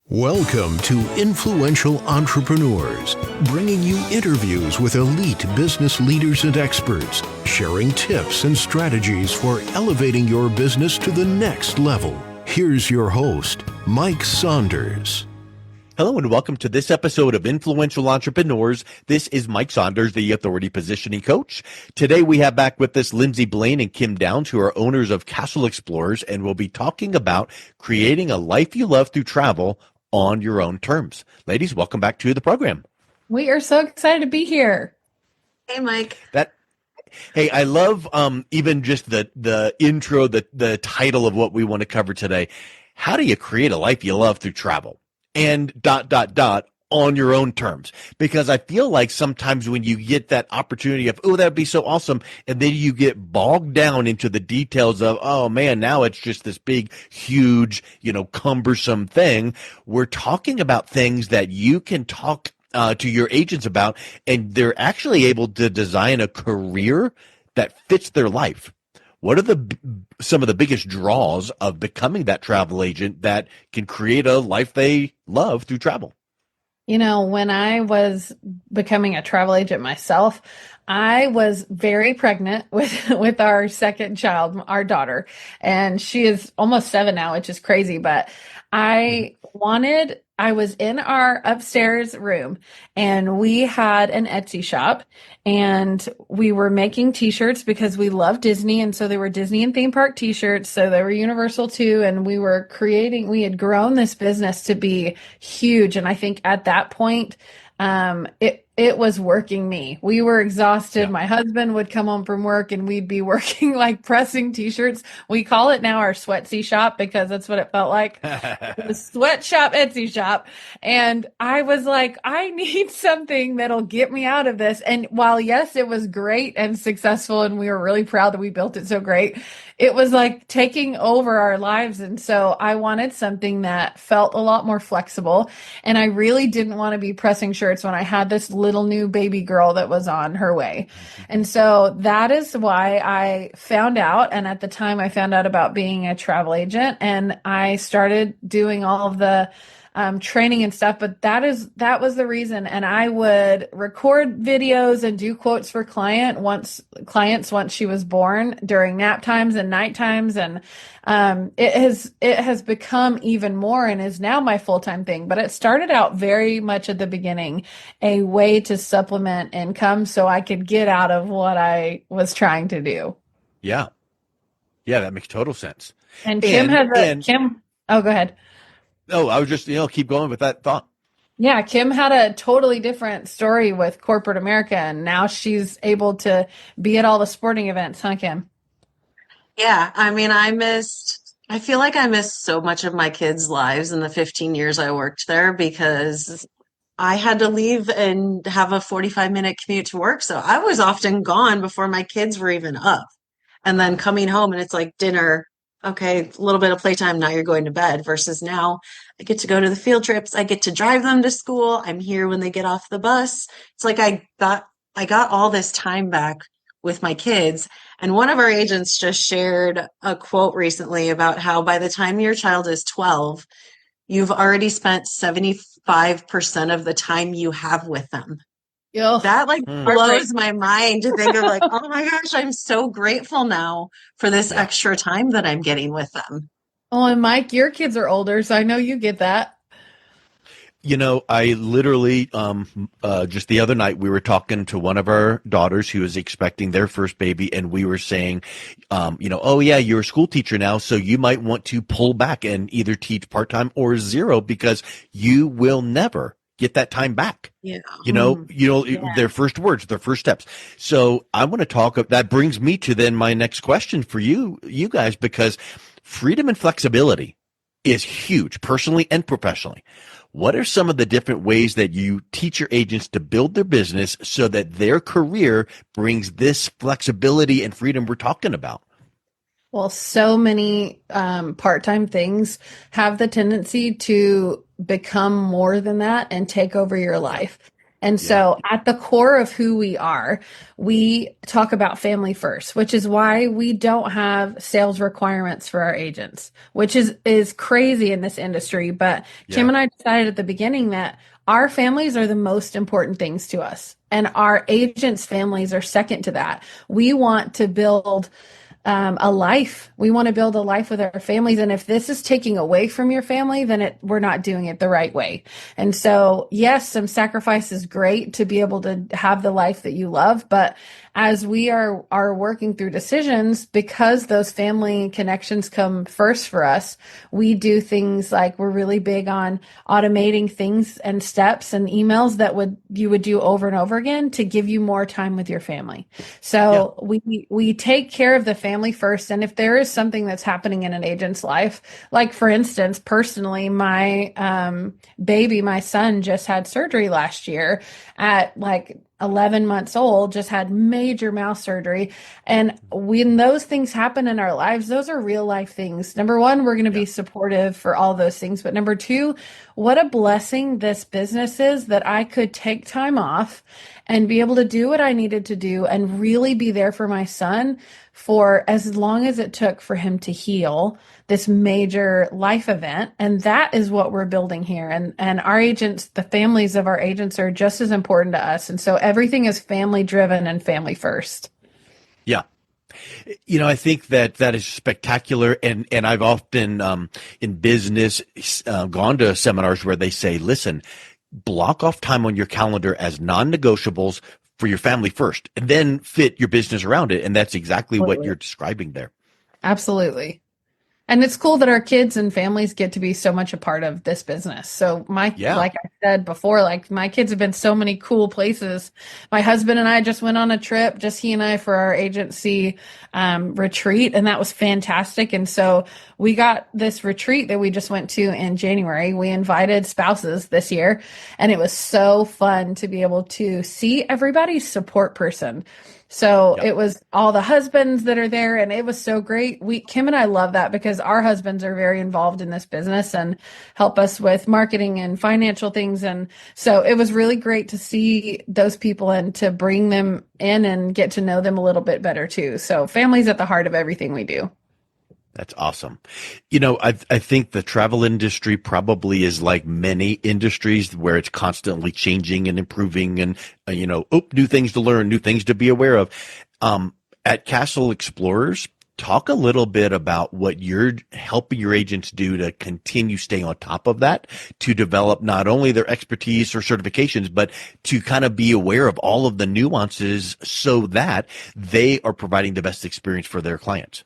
Welcome to Influential Entrepreneurs, bringing you interviews with elite business leaders and experts, sharing tips and strategies for elevating your business to the next level. Here's your host, Mike Saunders. Hello and welcome to this episode of Influential Entrepreneurs. This is Mike Saunders, the Authority Positioning Coach. Today we have back with us Lindsay, Blain, and Kim Downs, who are owners of Castle Explorers, and we'll be talking about creating a life you love through travel on your own terms. Ladies, welcome back to the program. We are so excited to be here. Hey, Mike. Hey, I love even just the intro, the title of what we want to cover today. How do you create a life you love through travel? And ... on your own terms. Because I feel like sometimes when you get that opportunity of, oh, that'd be so awesome, and then you get bogged down into the details of, oh man, now it's just this big, huge, cumbersome thing. We're talking about things that you can talk to your agents about, and they're actually able to design a career that fits their life. What are some of the biggest draws of becoming that travel agent that can create a life they love through travel? When I was becoming a travel agent myself, I was very pregnant with our second child, our daughter, and she is almost 7 now, which is crazy. But I was in our upstairs room and we had an Etsy shop and we were making t-shirts because we love Disney. And so they were Disney and theme park t-shirts. So they were Universal too. And we had grown this business to be huge. And I think at that point, it was working me. We were exhausted. Yeah. My husband would come home from work and we'd be working like pressing t-shirts. We call it now our Sweatsy shop because that's what it felt like. The sweatshop Etsy shop. And I was like, I need something that'll get me out of this. And while yes, it was great and successful and we were really proud that we built it so great, it was like taking over our lives. And so I wanted something that felt a lot more flexible. And I really didn't want to be pressing shirts when I had this little new baby girl that was on her way. And so that is why I found out. And at the time I found out about being a travel agent and I started doing all of the training and stuff, but that was the reason. And I would record videos and do quotes for clients once she was born during nap times and night times. And it has become even more and is now my full-time thing. But it started out very much at the beginning, a way to supplement income so I could get out of what I was trying to do. Yeah. Yeah, that makes total sense. And Kim oh, go ahead. Oh, I was just, keep going with that thought. Yeah, Kim had a totally different story with corporate America, and now she's able to be at all the sporting events, huh, Kim? Yeah, I mean, I feel like I missed so much of my kids' lives in the 15 years I worked there because I had to leave and have a 45-minute commute to work. So I was often gone before my kids were even up. And then coming home and it's like dinner. Okay, a little bit of playtime, now you're going to bed, versus now I get to go to the field trips. I get to drive them to school. I'm here when they get off the bus. It's like I got all this time back with my kids. And one of our agents just shared a quote recently about how by the time your child is 12, you've already spent 75% of the time you have with them. That blows my mind to think of like, oh my gosh, I'm so grateful now for this extra time that I'm getting with them. Oh, and Mike, your kids are older, so I know you get that. I literally, just the other night, we were talking to one of our daughters who is expecting their first baby, and we were saying, oh yeah, you're a school teacher now, so you might want to pull back and either teach part-time or zero because you will never get that time back. Yeah. Their first words, their first steps. So I want to that brings me to then my next question for you guys, because freedom and flexibility is huge, personally and professionally. What are some of the different ways that you teach your agents to build their business so that their career brings this flexibility and freedom we're talking about? Well, so many part-time things have the tendency to become more than that and take over your life. And Yeah. so at the core of who we are, we talk about family first, which is why we don't have sales requirements for our agents, which is crazy in this industry. But Kim Yeah. and I decided at the beginning that our families are the most important things to us, and our agents' families are second to that. We want to build a life. We want to build a life with our families. And if this is taking away from your family, then we're not doing it the right way. And so, yes, some sacrifice is great to be able to have the life that you love. But as we are working through decisions, because those family connections come first for us, we do things like we're really big on automating things and steps and emails that you would do over and over again to give you more time with your family. So we take care of the family first. And if there is something that's happening in an agent's life, like for instance, personally, my baby, my son just had surgery last year at like 11 months old, just had major mouth surgery. And when those things happen in our lives, those are real life things. Number one, we're going to be supportive for all those things. But number two, what a blessing this business is that I could take time off and be able to do what I needed to do and really be there for my son for as long as it took for him to heal this major life event. And that is what we're building here. And our agents, the families of our agents are just as important to us. And so everything is family driven and family first. Yeah. I think that is spectacular. And I've often, in business, gone to seminars where they say, listen, block off time on your calendar as non-negotiables for your family first, and then fit your business around it. And that's exactly what you're describing there. Absolutely. And it's cool that our kids and families get to be so much a part of this business. So like I said before, like my kids have been so many cool places. My husband and I just went on a trip, just he and I, for our agency retreat, and that was fantastic. And so we got this retreat that we just went to in January. We invited spouses this year, and it was so fun to be able to see everybody's support person. So it was all the husbands that are there, and it was so great. Kim and I love that because our husbands are very involved in this business and help us with marketing and financial things. And so it was really great to see those people and to bring them in and get to know them a little bit better too. So family's at the heart of everything we do. That's awesome. I think the travel industry probably is like many industries where it's constantly changing and improving and, new things to learn, new things to be aware of. At Castle Explorers, talk a little bit about what you're helping your agents do to continue staying on top of that, to develop not only their expertise or certifications, but to kind of be aware of all of the nuances so that they are providing the best experience for their clients.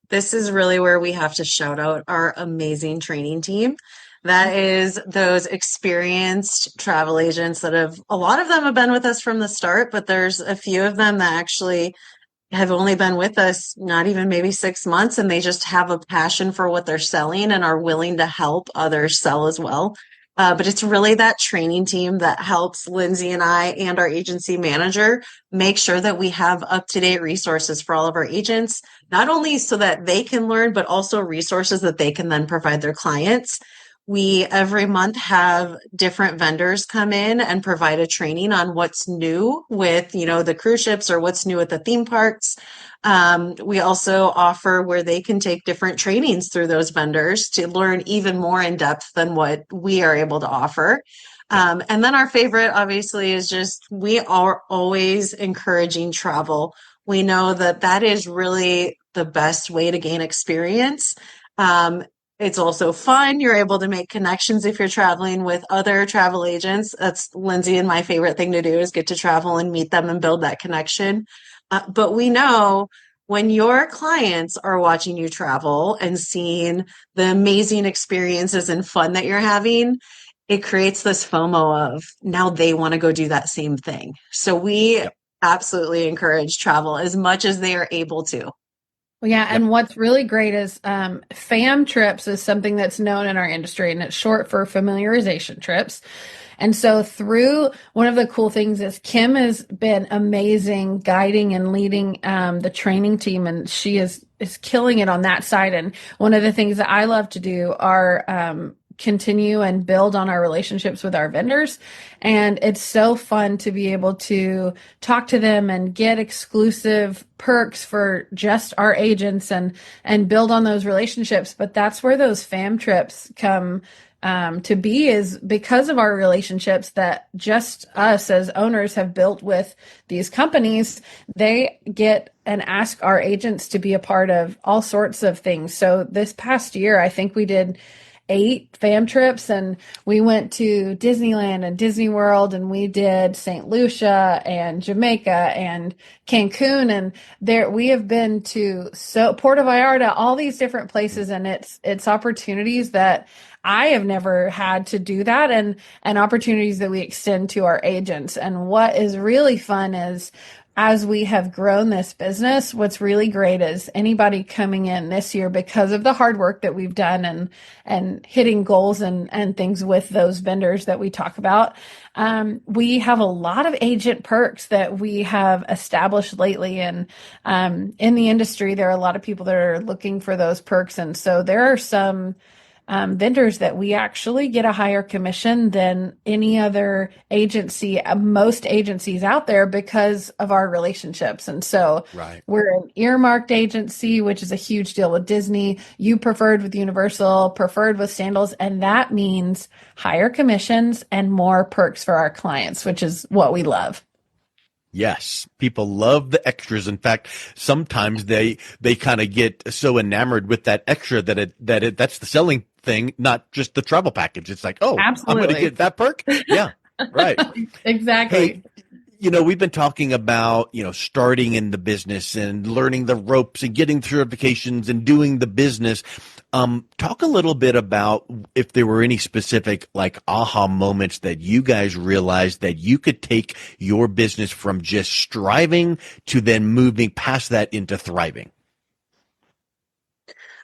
This is really where we have to shout out our amazing training team. That is those experienced travel agents a lot of them have been with us from the start, but there's a few of them that actually have only been with us not even maybe 6 months, and they just have a passion for what they're selling and are willing to help others sell as well. But it's really that training team that helps Lindsay and I and our agency manager make sure that we have up-to-date resources for all of our agents, not only so that they can learn, but also resources that they can then provide their clients. We every month have different vendors come in and provide a training on what's new with, the cruise ships or what's new at the theme parks. We also offer where they can take different trainings through those vendors to learn even more in depth than what we are able to offer. And then our favorite, obviously, is just we are always encouraging travel. We know that is really the best way to gain experience. It's also fun. You're able to make connections if you're traveling with other travel agents. That's Lindsay and my favorite thing to do is get to travel and meet them and build that connection. But we know when your clients are watching you travel and seeing the amazing experiences and fun that you're having, it creates this FOMO of now they want to go do that same thing. So we absolutely encourage travel as much as they are able to. Well, yeah, and what's really great is FAM trips is something that's known in our industry, and it's short for familiarization trips. And so one of the cool things is Kim has been amazing guiding and leading the training team, and she is killing it on that side. And one of the things that I love to do are continue and build on our relationships with our vendors. And it's so fun to be able to talk to them and get exclusive perks for just our agents and build on those relationships. But that's where those fam trips come to be, is because of our relationships that just us as owners have built with these companies. They get and ask our agents to be a part of all sorts of things. So this past year, I think we did 8 fam trips, and we went to Disneyland and Disney World, and we did St. Lucia and Jamaica and Cancun, and there we have been to Puerto Vallarta, all these different places, and it's opportunities that I have never had to do that, and opportunities that we extend to our agents. And what is really fun is, as we have grown this business, what's really great is anybody coming in this year, because of the hard work that we've done and hitting goals and things with those vendors that we talk about, we have a lot of agent perks that we have established lately. And in the industry, there are a lot of people that are looking for those perks. And so there are some vendors that we actually get a higher commission than any other agency, most agencies out there, because of our relationships. And so we're an earmarked agency, which is a huge deal with Disney. You preferred with Universal, preferred with Sandals, and that means higher commissions and more perks for our clients, which is what we love. Yes, people love the extras. In fact, sometimes they kind of get so enamored with that extra that's the selling thing, not just the travel package. It's like, oh, absolutely, I'm going to get that perk. Yeah, right. Exactly. Hey, we've been talking about, starting in the business and learning the ropes and getting certifications and doing the business. Talk a little bit about if there were any specific aha moments that you guys realized that you could take your business from just striving to then moving past that into thriving.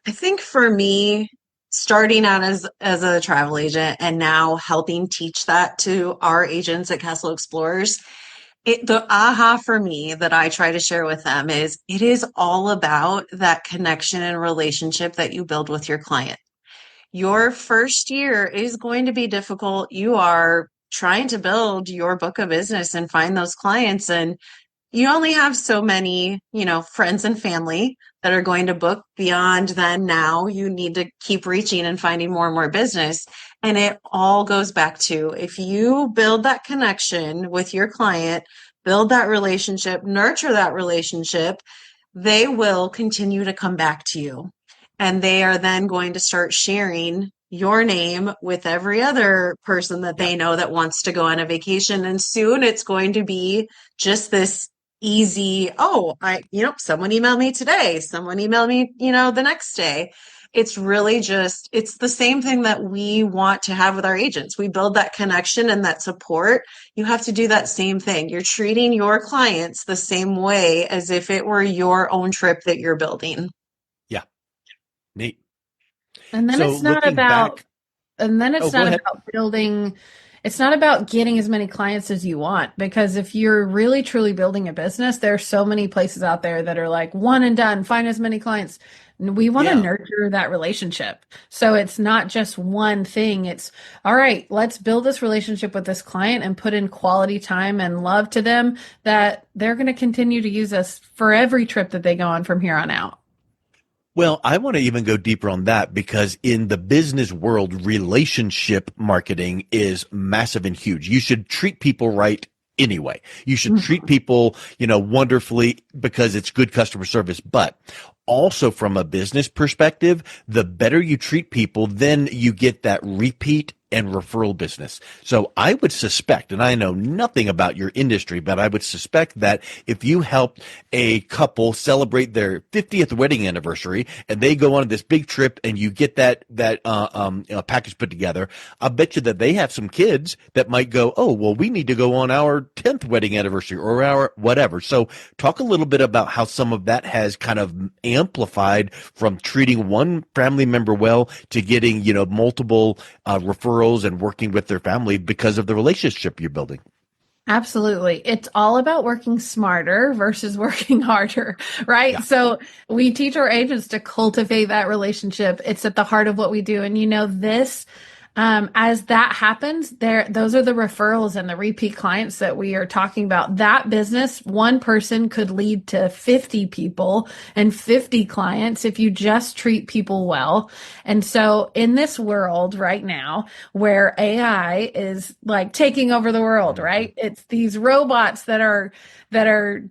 I think for me, starting out as a travel agent and now helping teach that to our agents at Castle Explorers, the aha for me that I try to share with them is it is all about that connection and relationship that you build with your client. Your first year is going to be difficult. You are trying to build your book of business and find those clients, and you only have so many, friends and family that are going to book. Beyond then, now you need to keep reaching and finding more and more business. And it all goes back to, if you build that connection with your client, build that relationship, nurture that relationship, they will continue to come back to you. And they are then going to start sharing your name with every other person that they know that wants to go on a vacation. And soon it's going to be just this easy, someone emailed me today, someone emailed me, the next day. It's really it's the same thing that we want to have with our agents. We build that connection and that support. You have to do that same thing. You're treating your clients the same way as if it were your own trip that you're building. Yeah. Neat. And then it's not about building. It's not about getting as many clients as you want, because if you're really truly building a business, there are so many places out there that are like one and done, find as many clients. We want to nurture that relationship. So it's not just one thing. It's all right, let's build this relationship with this client and put in quality time and love to them that they're going to continue to use us for every trip that they go on from here on out. Well, I want to even go deeper on that, because in the business world, relationship marketing is massive and huge. You should treat people right anyway. You should treat people, wonderfully, because it's good customer service. But also from a business perspective, the better you treat people, then you get that repeat and referral business. So I would suspect, and I know nothing about your industry, but I would suspect that if you help a couple celebrate their 50th wedding anniversary and they go on this big trip and you get that package put together, I'll bet you that they have some kids that might go, oh, well, we need to go on our 10th wedding anniversary or our whatever. So talk a little bit about how some of that has kind of amplified from treating one family member well to getting, multiple referrals and working with their family because of the relationship you're building. Absolutely. It's all about working smarter versus working harder, right? Yeah. So we teach our agents to cultivate that relationship. It's at the heart of what we do. And this As that happens, those are the referrals and the repeat clients that we are talking about. That business, one person could lead to 50 people and 50 clients if you just treat people well. And so in this world right now, where AI is like taking over the world, right? It's these robots that are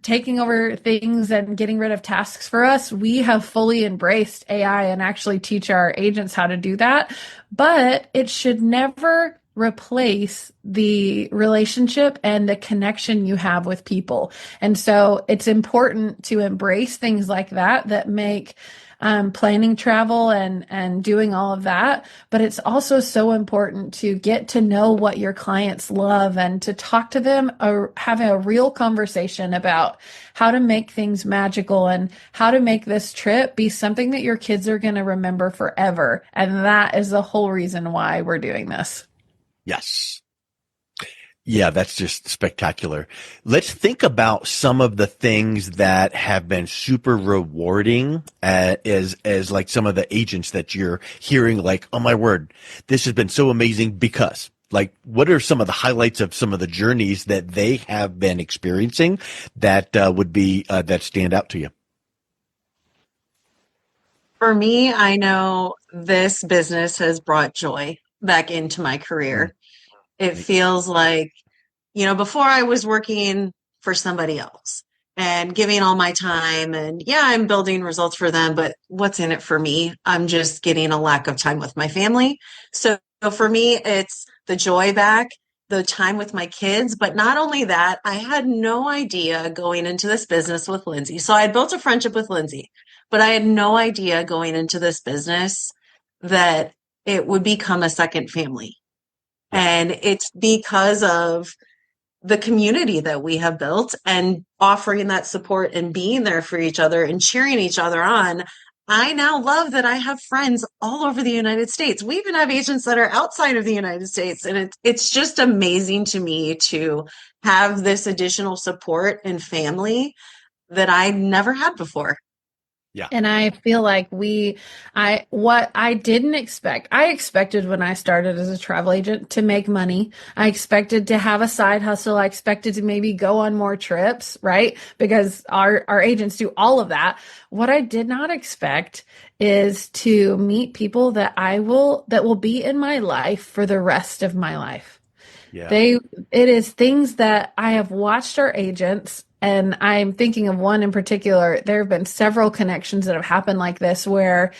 taking over things and getting rid of tasks for us. We have fully embraced AI and actually teach our agents how to do that. But it should never replace the relationship and the connection you have with people. And so it's important to embrace things like that make planning travel and doing all of that. But it's also so important to get to know what your clients love and to talk to them, or having a real conversation about how to make things magical and how to make this trip be something that your kids are going to remember forever. And that is the whole reason why we're doing this. Yes. Yeah, that's just spectacular. Let's think about some of the things that have been super rewarding as like some of the agents that you're hearing, like, oh my word, this has been so amazing because, like, what are some of the highlights of some of the journeys that they have been experiencing that would be that stand out to you? For me, I know this business has brought joy back into my Mm, career. It right. feels like, before I was working for somebody else and giving all my time, and yeah, I'm building results for them, but what's in it for me? I'm just getting a lack of time with my family. So for me, it's the joy back, the time with my kids. But not only that, I had no idea going into this business with Lindsay. So I had built a friendship with Lindsay, but I had no idea going into this business that it would become a second family. Yeah. And it's because of the community that we have built and offering that support and being there for each other and cheering each other on. I now love that I have friends all over the United States. We even have agents that are outside of the United States. And it's just amazing to me to have this additional support and family that I never had before. Yeah. And I feel like what I didn't expect, I expected when I started as a travel agent to make money. I expected to have a side hustle. I expected to maybe go on more trips, right? Because our agents do all of that. What I did not expect is to meet people that will be in my life for the rest of my life. Yeah. They, it is things that I have watched our agents, and I'm thinking of one in particular. There have been several connections that have happened like this where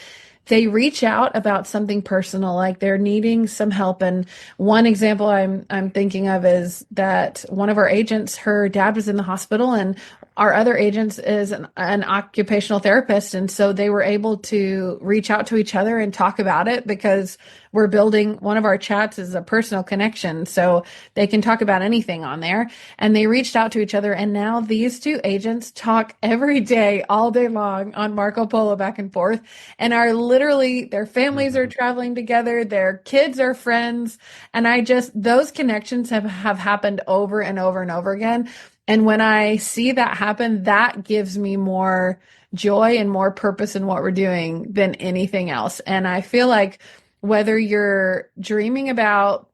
they reach out about something personal, like they're needing some help. And one example I'm thinking of is that one of our agents, her dad was in the hospital, and our other agents is an occupational therapist, and so they were able to reach out to each other and talk about it because we're building one of our chats is a personal connection, so they can talk about anything on there. And they reached out to each other, and now these two agents talk every day, all day long on Marco Polo back and forth, and are literally their families are traveling together, their kids are friends, and those connections have happened over and over and over again. And when I see that happen, that gives me more joy and more purpose in what we're doing than anything else. And I feel like whether you're dreaming about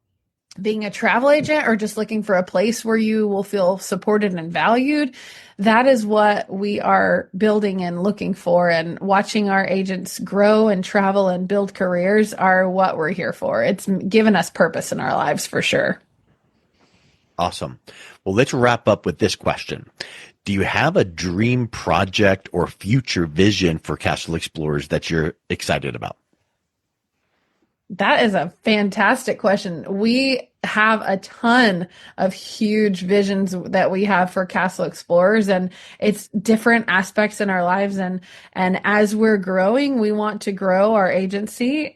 being a travel agent or just looking for a place where you will feel supported and valued, that is what we are building and looking for. And watching our agents grow and travel and build careers are what we're here for. It's given us purpose in our lives for sure. Awesome. Well, let's wrap up with this question. Do you have a dream project or future vision for Castle Explorers that you're excited about? That is a fantastic question. We have a ton of huge visions that we have for Castle Explorers, and it's different aspects in our lives. And as we're growing, we want to grow our agency,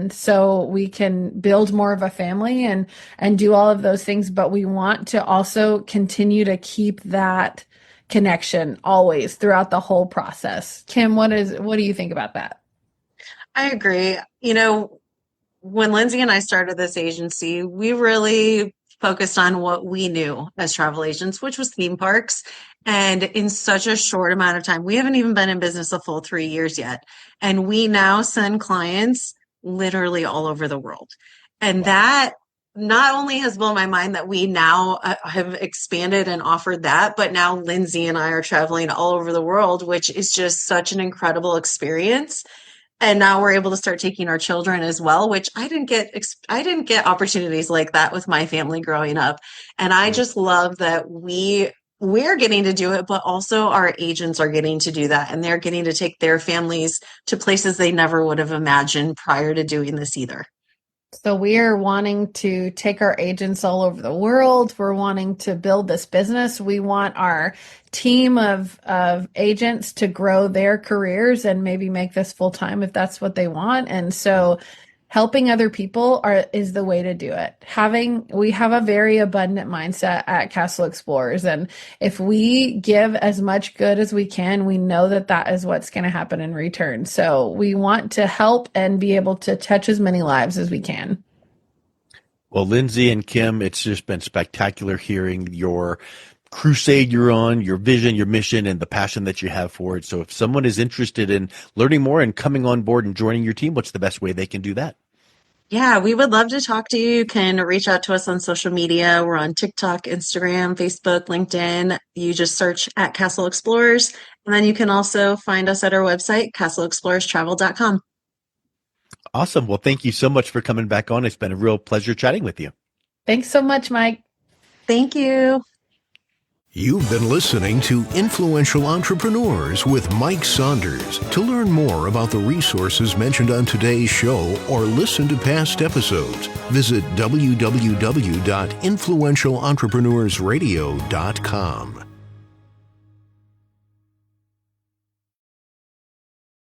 so we can build more of a family and do all of those things. But we want to also continue to keep that connection always throughout the whole process. Kim, what do you think about that? I agree. When Lindsay and I started this agency, we really focused on what we knew as travel agents, which was theme parks. And in such a short amount of time, we haven't even been in business a full 3 years yet. And we now send clients literally all over the world. And that not only has blown my mind that we now have expanded and offered that, but now Lindsay and I are traveling all over the world, which is just such an incredible experience. And now we're able to start taking our children as well, which I didn't get opportunities like that with my family growing up. And I just love that we're getting to do it, but also our agents are getting to do that, and they're getting to take their families to places they never would have imagined prior to doing this either. So we are wanting to take our agents all over the world. We're wanting to build this business. We want our team of agents to grow their careers and maybe make this full time if that's what they want. And so helping other people is the way to do it. We have a very abundant mindset at Castle Explorers. And if we give as much good as we can, we know that that is what's going to happen in return. So we want to help and be able to touch as many lives as we can. Well, Lindsay and Kim, it's just been spectacular hearing your crusade you're on, your vision, your mission, and the passion that you have for it. So if someone is interested in learning more and coming on board and joining your team, what's the best way they can do that? Yeah, we would love to talk to you. You can reach out to us on social media. We're on TikTok, Instagram, Facebook, LinkedIn. You just search at Castle Explorers. And then you can also find us at our website, castleexplorerstravel.com. Awesome. Well, thank you so much for coming back on. It's been a real pleasure chatting with you. Thanks so much, Mike. Thank you. You've been listening to Influential Entrepreneurs with Mike Saunders. To learn more about the resources mentioned on today's show or listen to past episodes, visit www.influentialentrepreneursradio.com.